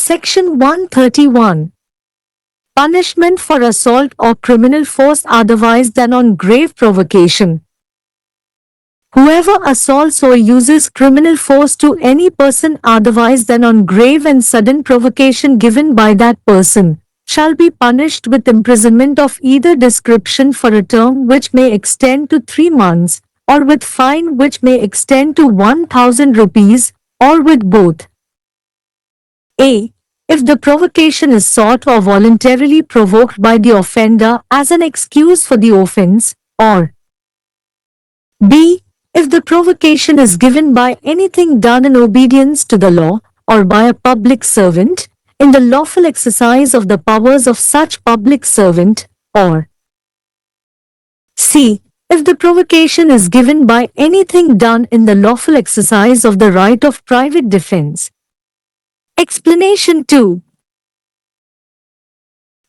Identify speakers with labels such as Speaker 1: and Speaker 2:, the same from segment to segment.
Speaker 1: Section 131. Punishment for assault or criminal force otherwise than on grave provocation. Whoever assaults or uses criminal force to any person otherwise than on grave and sudden provocation given by that person, shall be punished with imprisonment of either description for a term which may extend to 3 months, or with fine which may extend to 1,000 rupees, or with both. A. If the provocation is sought or voluntarily provoked by the offender as an excuse for the offense, or B. If the provocation is given by anything done in obedience to the law, or by a public servant, in the lawful exercise of the powers of such public servant, or C. If the provocation is given by anything done in the lawful exercise of the right of private defense. Explanation 2.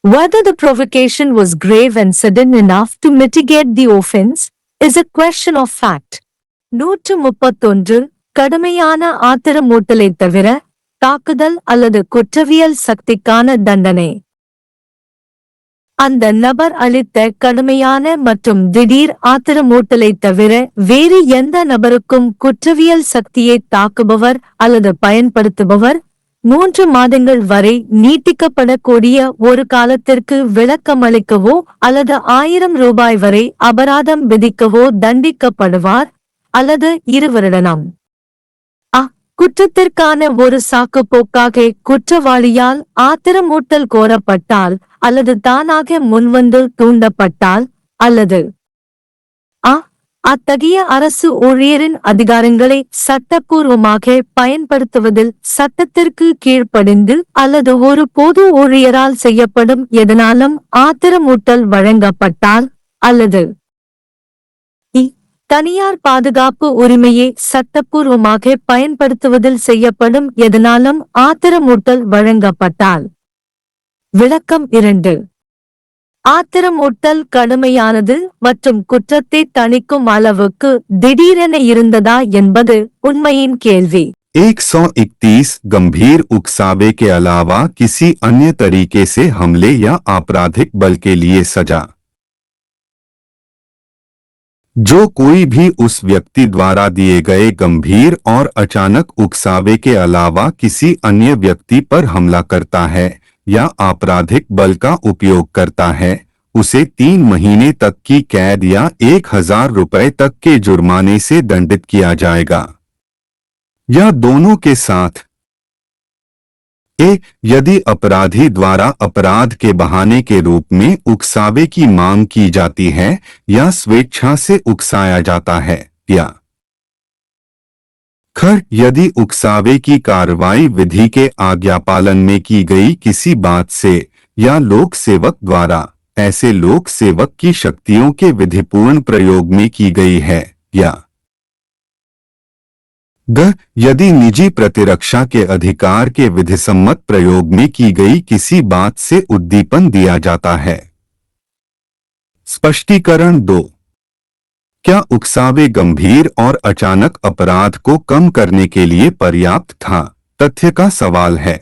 Speaker 1: Whether the provocation was grave and sudden enough to mitigate the offense is a question of fact. 131 கடுமையான ஆத்திரமூட்டலை தவிர தாக்குதல் அல்லது குற்றவியல் சக்திக்கான தண்டனை. அந்த நபர் அளித்த கடுமையான மற்றும் திடீர் ஆத்திரமூட்டலை தவிர வேறு எந்த நபருக்கும் குற்றவியல் சக்தியை தாக்குபவர் அல்லது பயன்படுத்துபவர் 3 மாதங்கள் வரை நீட்டிக்கப்படக்கூடிய ஒரு காலத்திற்கு விளக்கமளிக்கவோ அல்லது 1000 ரூபாய் வரை அபராதம் விதிக்கவோ தண்டிக்கப்படுவார் அல்லது 2 வருடம். குற்றத்திற்கான ஒரு சாக்குப்போக்காக குற்றவாளியால் ஆத்திரமூட்டல் கோரப்பட்டால் அல்லது தானாக முன்வந்து தூண்டப்பட்டால் அல்லது அத்தகைய அரசு ஊழியரின் அதிகாரங்களை சட்டப்பூர்வமாக பயன்படுத்துவதில் சட்டத்திற்கு கீழ்ப்படிந்து அல்லது ஒரு பொது ஊழியரால் செய்யப்படும் எதனாலும் ஆத்திரமூட்டல் வழங்கப்பட்டால் அல்லது தனியார் பாதுகாப்பு உரிமையை சட்டப்பூர்வமாக பயன்படுத்துவதில் செய்யப்படும் எதனாலும் ஆத்திரமூட்டல் வழங்கப்பட்டால். விளக்கம் 2. ஆத்திரமூட்டல் கடுமையானது மற்றும் குற்றத்தை தணிக்கும் அளவுக்கு திடீரென இருந்ததா என்பது உண்மையின் கேள்வி.
Speaker 2: 131 गंभीर उकसावे के अलावा किसी अन्य तरीके से हमले या आपराधिक बल के लिए सजा जो कोई भी उस व्यक्ति द्वारा दिए गए गंभीर और अचानक उकसावे के अलावा किसी अन्य व्यक्ति पर हमला करता है या आपराधिक बल का उपयोग करता है, उसे 3 महीने तक की कैद या 1000 रुपए तक के जुर्माने से दंडित किया जाएगा, या दोनों के साथ। यदि अपराधी द्वारा अपराध के बहाने के रूप में उकसावे की मांग की जाती है या स्वेच्छा से उकसाया जाता है, या यदि उकसावे की कार्रवाई विधि के आज्ञापालन में की गई किसी बात से या लोक सेवक द्वारा ऐसे लोक सेवक की शक्तियों के विधिपूर्ण प्रयोग में की गई है, या यदि निजी प्रतिरक्षा के अधिकार के विधिसम्मत प्रयोग में की गई किसी बात से उद्दीपन दिया जाता है। स्पष्टीकरण 2. क्या उकसावे गंभीर और अचानक अपराध को कम करने के लिए पर्याप्त था? तथ्य का सवाल है।